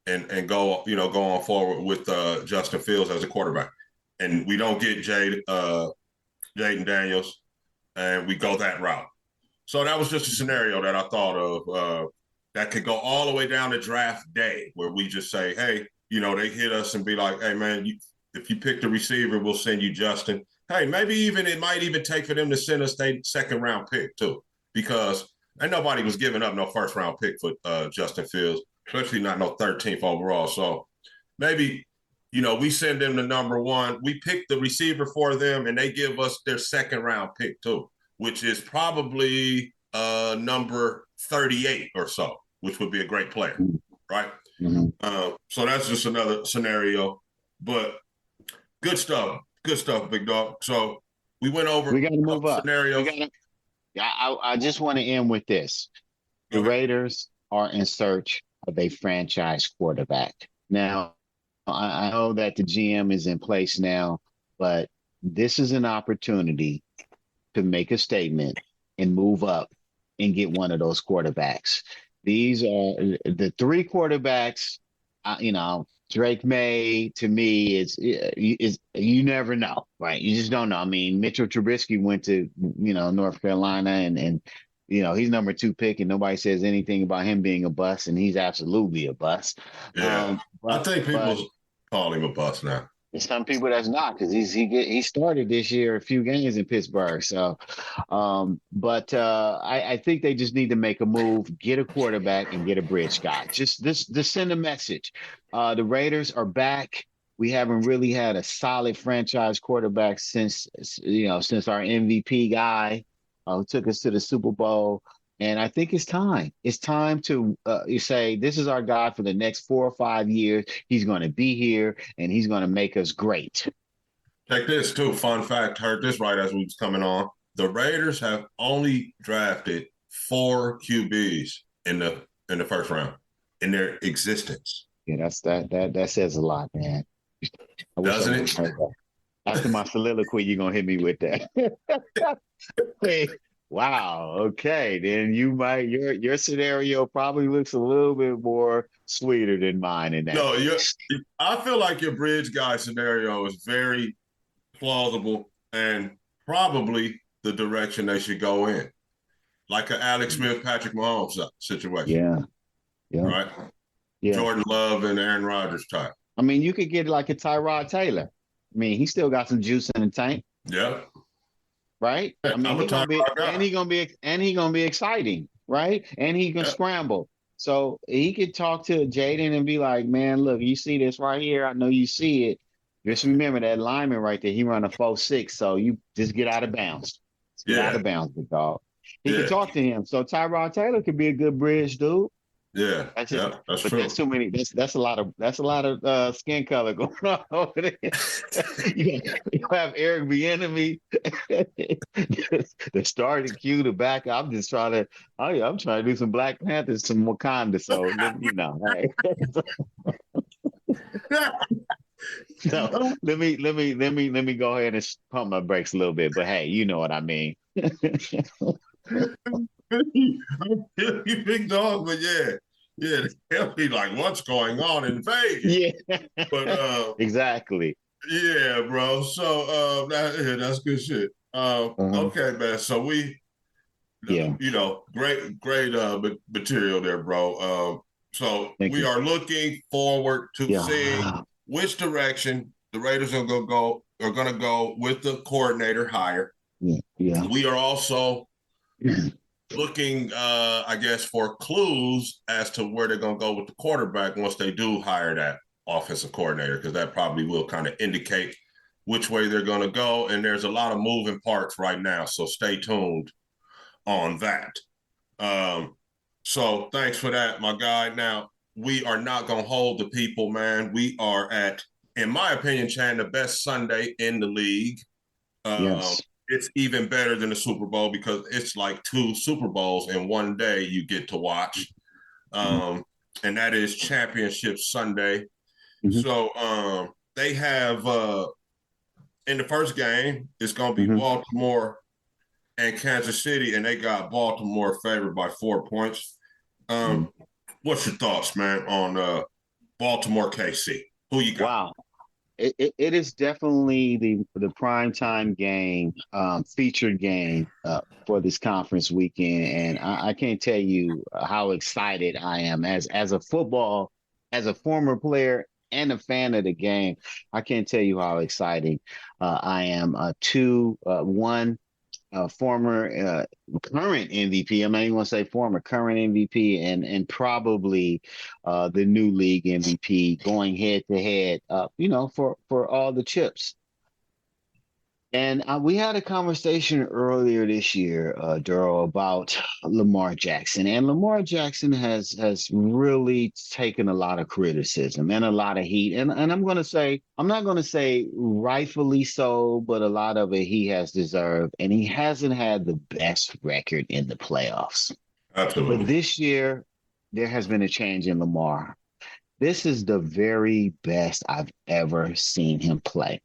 And go on forward with Justin Fields as a quarterback. And we don't get Jaden Daniels, and we go that route. So that was just a scenario that I thought of that could go all the way down to draft day, where we just say, hey, they hit us and be like, hey, man, if you pick the receiver, we'll send you Justin. Hey, maybe it might even take for them to send us their second-round pick, too, because ain't nobody was giving up no first-round pick for Justin Fields, especially not no 13th overall. So maybe, we send them the number 1. We pick the receiver for them, and they give us their second-round pick, too, which is probably number 38 or so, which would be a great player, right? Mm-hmm. So that's just another scenario. But good stuff, big dog. So we went over we got to move up. Scenarios. I just want to end with this. The Raiders are in search of a franchise quarterback. Now, I know that the GM is in place now, but this is an opportunity to make a statement and move up and get one of those quarterbacks. These are the 3 quarterbacks, Drake May, to me, is you never know, right? You just don't know. I mean, Mitchell Trubisky went to, North Carolina and he's number 2 pick, and nobody says anything about him being a bust, and he's absolutely a bust. Yeah, I think people call him a bust now. There's some people that's not because he started this year a few games in Pittsburgh. So, but I think they just need to make a move, get a quarterback, and get a bridge guy. Just send a message. The Raiders are back. We haven't really had a solid franchise quarterback since our MVP guy who took us to the Super Bowl. And I think it's time. It's time to you say this is our guy for the next 4 or 5 years. He's going to be here and he's going to make us great. Take this too. Fun fact, heard this right as we was coming on. The Raiders have only drafted 4 QBs in the first round in their existence. Yeah, that says a lot, man. I wish Doesn't I it? heard that. After my soliloquy, you're gonna hit me with that. Hey, wow. Okay, then your scenario probably looks a little bit more sweeter than mine in that. No, I feel like your bridge guy scenario is very plausible and probably the direction they should go in, like an Alex Smith, Patrick Mahomes situation. Yeah, yeah, right. yeah. Jordan Love and Aaron Rodgers type. I mean, you could get like a Tyrod Taylor. I mean, he still got some juice in the tank. Yeah. Right. I mean, he's gonna be exciting, right? And he can scramble. So he could talk to Jaden and be like, "Man, look, you see this right here? I know you see it. Just remember that lineman right there. He run a 4.6, so you just get out of bounds. Get out of bounds, big dog." He could talk to him. So Tyrod Taylor could be a good bridge, dude. Yeah, that's true. That's too many. That's a lot of skin color going on over there. you have Eric Bieniemy, the starting Q, the back. I'm trying to do some Black Panthers, some Wakanda. So you know, hey. So let me go ahead and pump my brakes a little bit. But hey, you know what I mean. You big dog, but they'll be like, what's going on in Vegas? Yeah, but exactly. Yeah, bro. So that's good shit. Okay, man. So great material there, bro. So we are looking forward to seeing which direction the Raiders are gonna go with the coordinator hire. Yeah. We are also looking, I guess, for clues as to where they're going to go with the quarterback once they do hire that offensive coordinator, because that probably will kind of indicate which way they're going to go. And there's a lot of moving parts right now, so stay tuned on that. So thanks for that, my guy. Now, we are not going to hold the people, man. We are at, in my opinion, Chan, the best Sunday in the league. Yes. It's even better than the Super Bowl because it's like 2 Super Bowls in one day you get to watch. And that is Championship Sunday. Mm-hmm. So they have, in the first game, it's going to be Baltimore and Kansas City, and they got Baltimore favored by 4 points. What's your thoughts, man, on Baltimore KC? Who you got? Wow. It is definitely the primetime game, featured game for this conference weekend, and I can't tell you how excited I am as a former player and a fan of the game. I can't tell you how exciting I am. One former current MVP. I'm not even going to say former, current MVP, and probably the new league MVP going head to head. For all the chips. And we had a conversation earlier this year, Duro, about Lamar Jackson. And Lamar Jackson has really taken a lot of criticism and a lot of heat. And I'm going to say, I'm not going to say rightfully so, but a lot of it he has deserved. And he hasn't had the best record in the playoffs. Absolutely. But this year, there has been a change in Lamar. This is the very best I've ever seen him play.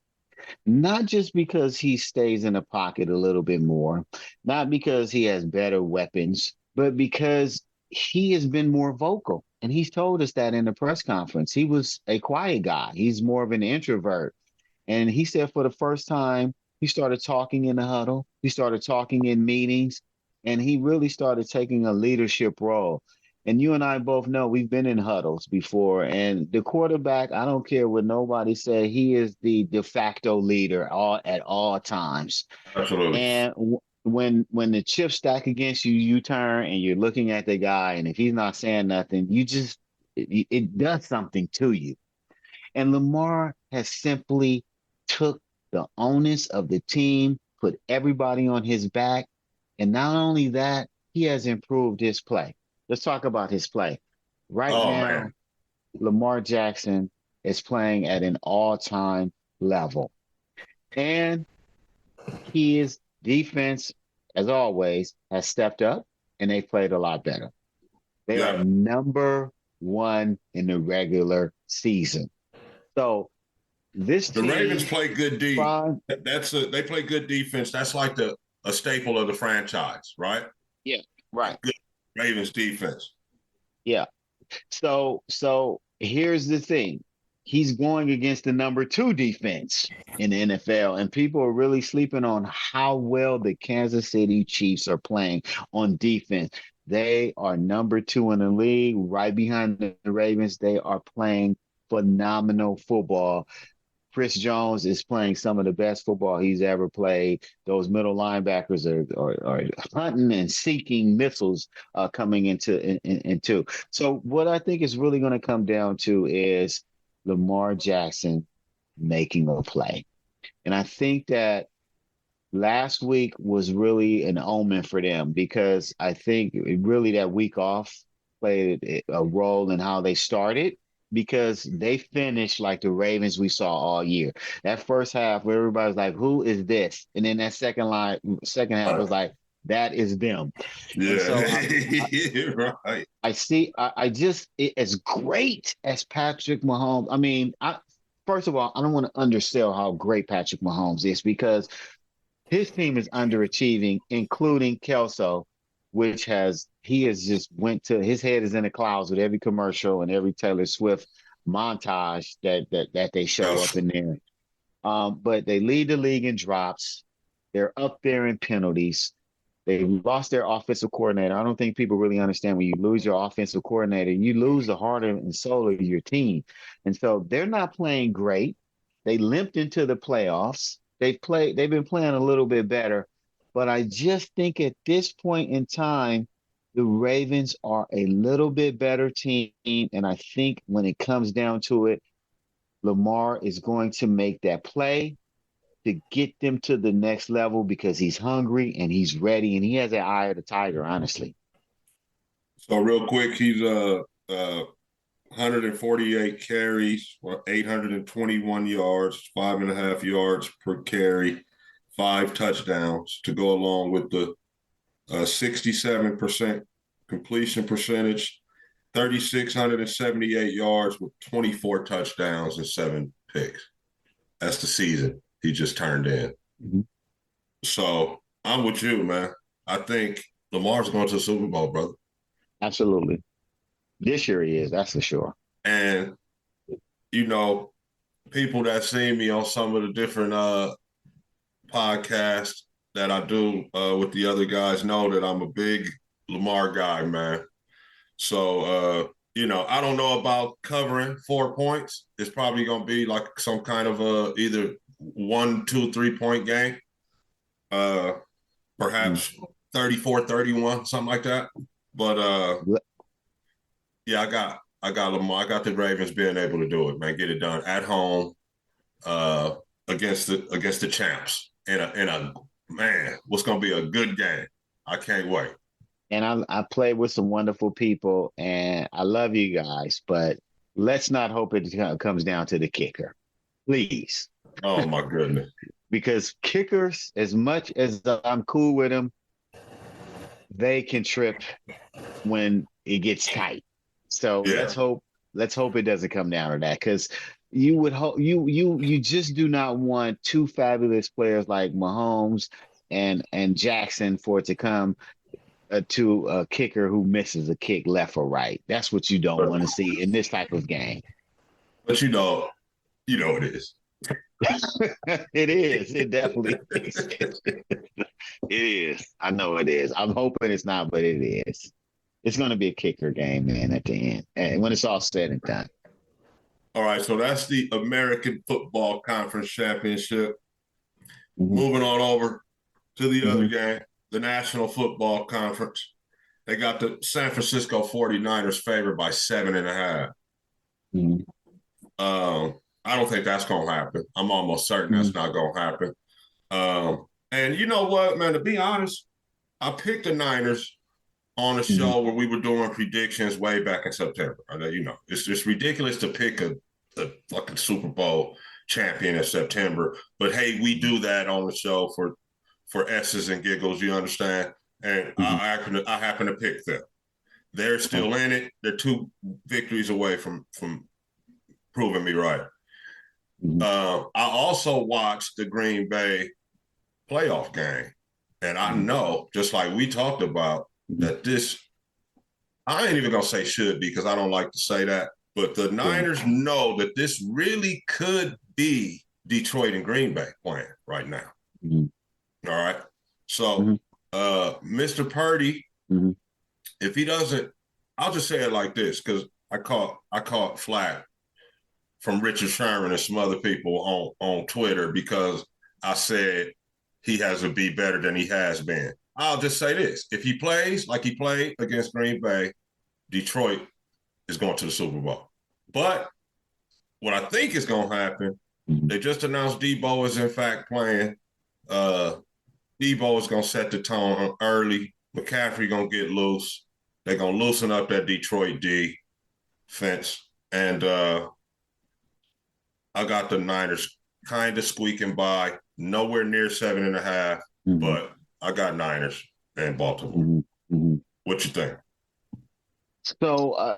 Not just because he stays in the pocket a little bit more, not because he has better weapons, but because he has been more vocal. And he's told us that in the press conference. He was a quiet guy. He's more of an introvert. And he said for the first time, he started talking in the huddle. He started talking in meetings, and he really started taking a leadership role. And you and I both know we've been in huddles before. And the quarterback, I don't care what nobody say, he is the de facto leader at all times. Absolutely. And when the chips stack against you, you turn and you're looking at the guy, and if he's not saying nothing, it does something to you. And Lamar has simply took the onus of the team, put everybody on his back, and not only that, he has improved his play. Let's talk about his play. Right Oh now, man. Lamar Jackson is playing at an all-time level. And his defense, as always, has stepped up and they played a lot better. They are Yeah. number one in the regular season. So this The Ravens team, play good D. Ron, They play good defense. That's like a staple of the franchise, right? yeah, right. Good Ravens defense. Yeah. So here's the thing. He's going against the number two defense in the NFL, and people are really sleeping on how well the Kansas City Chiefs are playing on defense. They are number two in the league, right behind the Ravens. They are playing phenomenal football. Chris Jones is playing some of the best football he's ever played. Those middle linebackers are hunting and seeking missiles coming into. So what I think is really going to come down to is Lamar Jackson making a play. And I think that last week was really an omen for them because I think really that week off played a role in how they started because they finished like the Ravens we saw all year. That first half where everybody's like, who is this? And then that second half was like, that is them. And Yeah. so Right. I see, as great as Patrick Mahomes, first of all, I don't want to undersell how great Patrick Mahomes is because his team is underachieving, including Kelso, he has just went to his head is in the clouds with every commercial and every Taylor Swift montage that they show up in there. But they lead the league in drops. They're up there in penalties. They lost their offensive coordinator. I don't think people really understand when you lose your offensive coordinator, you lose the heart and soul of your team. And so they're not playing great. They limped into the playoffs. They've been playing a little bit better, but I just think at this point in time, the Ravens are a little bit better team. And I think when it comes down to it, Lamar is going to make that play to get them to the next level because he's hungry and he's ready and he has an eye of the tiger, honestly. So real quick, he's 148 carries, 821 yards, 5.5 yards per carry, 5 touchdowns to go along with the 67% completion percentage, 3,678 yards with 24 touchdowns and 7 picks. That's the season he just turned in. Mm-hmm. So I'm with you, man. I think Lamar's going to the Super Bowl, brother. Absolutely. This year he is, that's for sure. And, people that see me on some of the different podcasts that I do with the other guys know that I'm a big Lamar guy, man. So, I don't know about covering 4 points. It's probably going to be like some kind of either 1, 2, 3-point game. Perhaps 34-31, something like that. But yeah, I got Lamar. I got the Ravens being able to do it, man. Get it done at home against the champs. And man, what's gonna be a good game. I can't wait. And I play with some wonderful people, and I love you guys, but let's not hope it comes down to the kicker, please. Oh my goodness! Because kickers, as much as I'm cool with them, they can trip when it gets tight. So Yeah. let's hope it doesn't come down to that because you would hope you just do not want two fabulous players like Mahomes and Jackson for it to come to a kicker who misses a kick left or right. That's what you don't want to see in this type of game. But it is. It is. It definitely is. It is. I know it is. I'm hoping it's not, but it is. It's going to be a kicker game, man, at the end, and when it's all said and done. All right, so that's the American Football Conference Championship. Mm-hmm. Moving on over to the other Mm-hmm. game, the National Football Conference. They got the San Francisco 49ers favored by 7.5. Mm-hmm. I don't think that's going to happen. I'm almost certain that's not going to happen. And you know what, man, to be honest, I picked the Niners on a show where we were doing predictions way back in September. You know, it's just ridiculous to pick a fucking Super Bowl champion in September. But hey, we do that on the show for S's and giggles, you understand? And I happen to pick them. They're still in it. They're 2 victories away from proving me right. I also watched the Green Bay playoff game. And I know, just like we talked about, that this, I ain't even going to say should be because I don't like to say that, but the Niners know that this really could be Detroit and Green Bay playing right now. All right. So, Mr. Purdy, if he doesn't, I'll just say it like this because I caught flack from Richard Sherman and some other people on Twitter because I said he has to be better than he has been. I'll just say this. If he plays like he played against Green Bay, Detroit is going to the Super Bowl. But what I think is going to happen, they just announced Debo is in fact playing. Debo is going to set the tone early. McCaffrey going to get loose. They're going to loosen up that Detroit defense. And I got the Niners kind of squeaking by, nowhere near 7.5, but I got Niners and Baltimore. What you think? So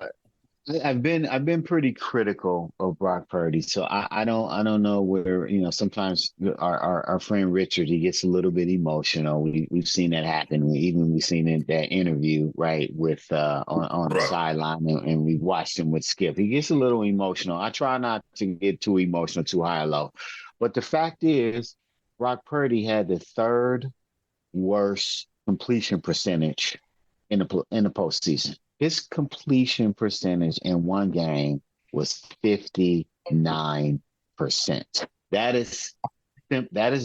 I've been pretty critical of Brock Purdy. So I don't know where, you know, sometimes our friend Richard, he gets a little bit emotional. We've seen that happen. We've seen it, that interview right with on the sideline, and we've watched him with Skip. He gets a little emotional. I try not to get too emotional, too high or low. But the fact is, Brock Purdy had the 3rd worst completion percentage in the postseason. His completion percentage in one game was 59%. That is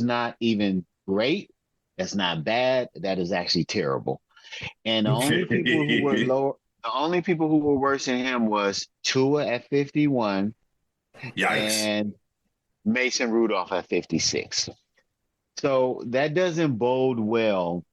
not even great. That's not bad. That is actually terrible. And the only people who were lower, the only people who were worse than him was Tua at 51. Yikes. And Mason Rudolph at 56. So that doesn't bode well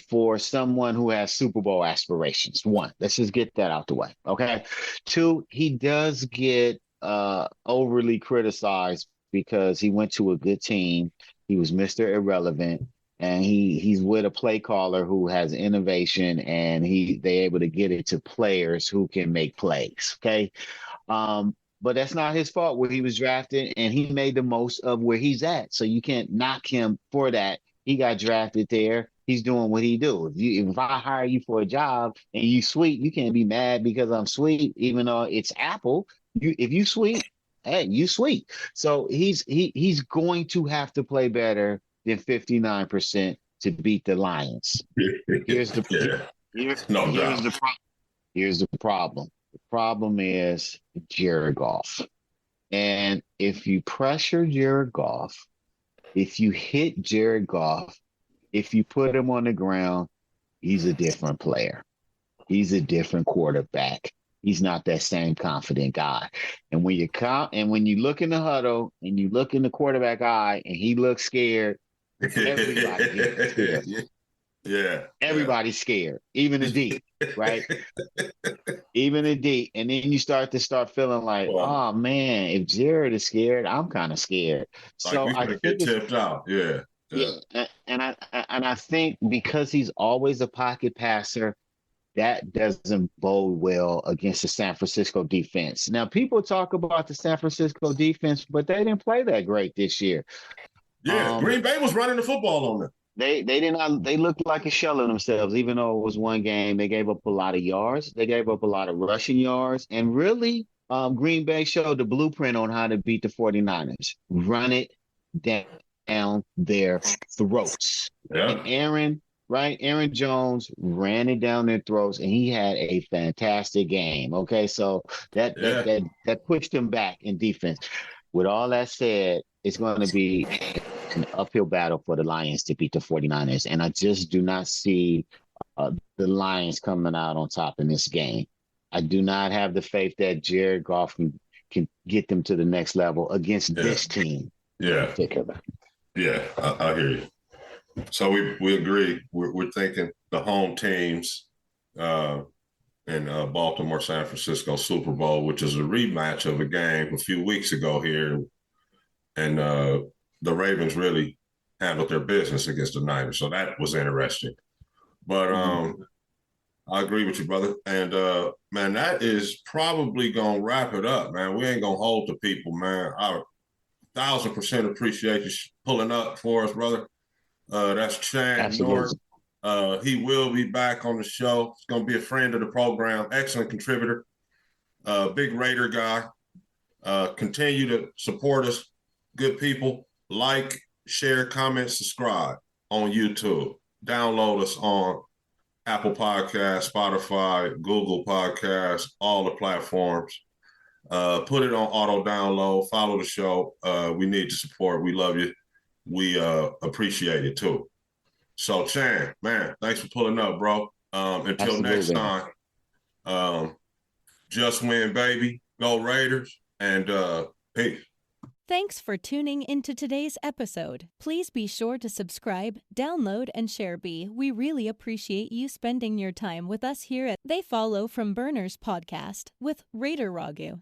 for someone who has Super Bowl aspirations. 1, let's just get that out the way. Okay. 2, he does get overly criticized because he went to a good team. He was Mr. Irrelevant, and he's with a play caller who has innovation, and they're able to get it to players who can make plays. Okay. But that's not his fault where he was drafted, and he made the most of where he's at. So you can't knock him for that. He got drafted there. He's doing what he do. If I hire you for a job and you sweet, you can't be mad because I'm sweet, even though it's Apple. If you sweet, hey, you sweet. So he's going to have to play better than 59% to beat the Lions. Here's the problem. The problem is Jared Goff. And if you pressure Jared Goff, if you hit Jared Goff, if you put him on the ground, he's a different player. He's a different quarterback. He's not that same confident guy. And when you look in the huddle and you look in the quarterback eye and he looks scared, everybody gets scared. Yeah. Everybody's scared, even the D, right? Even the D. And then you start feeling like, oh man, if Jared is scared, I'm kind of scared. Like so we I could think get tipped out. Yeah. And I think because he's always a pocket passer, that doesn't bode well against the San Francisco defense. Now, people talk about the San Francisco defense, but they didn't play that great this year. Yeah, Green Bay was running the football on them. They looked like a shell of themselves, even though it was one game. They gave up a lot of yards. They gave up a lot of rushing yards. And really, Green Bay showed the blueprint on how to beat the 49ers. Run it down their throats. Yeah. And right? Aaron Jones ran it down their throats, and he had a fantastic game. Okay, so Yeah. that pushed him back in defense. With all that said, it's going to be an uphill battle for the Lions to beat the 49ers, and I just do not see the Lions coming out on top in this game. I do not have the faith that Jared Goff can get them to the next level against Yeah. this team in Yeah. particular. Yeah. I hear you. So we agree. We're thinking the home teams in Baltimore, San Francisco Super Bowl, which is a rematch of a game a few weeks ago here, and the Ravens really handled their business against the Niners. So that was interesting. But I agree with you, brother. And man, that is probably gonna wrap it up, man. We ain't gonna hold the people, man. I 1,000% appreciate you pulling up for us, brother. That's Chan North. Absolutely. He will be back on the show. He's gonna be a friend of the program, excellent contributor, big Raider guy. Continue to support us, good people. Like, share, comment, subscribe on YouTube. Download us on Apple Podcasts, Spotify, Google Podcasts, all the platforms. Put it on auto download. Follow the show. We need your support. We love you. We appreciate it too. So, Chan, man, thanks for pulling up, bro. Until next Absolutely. time, just win, baby. Go Raiders. And peace. Thanks for tuning into today's episode. Please be sure to subscribe, download, and share B. We really appreciate you spending your time with us here at They Follow from Burners podcast with Raider Ragu.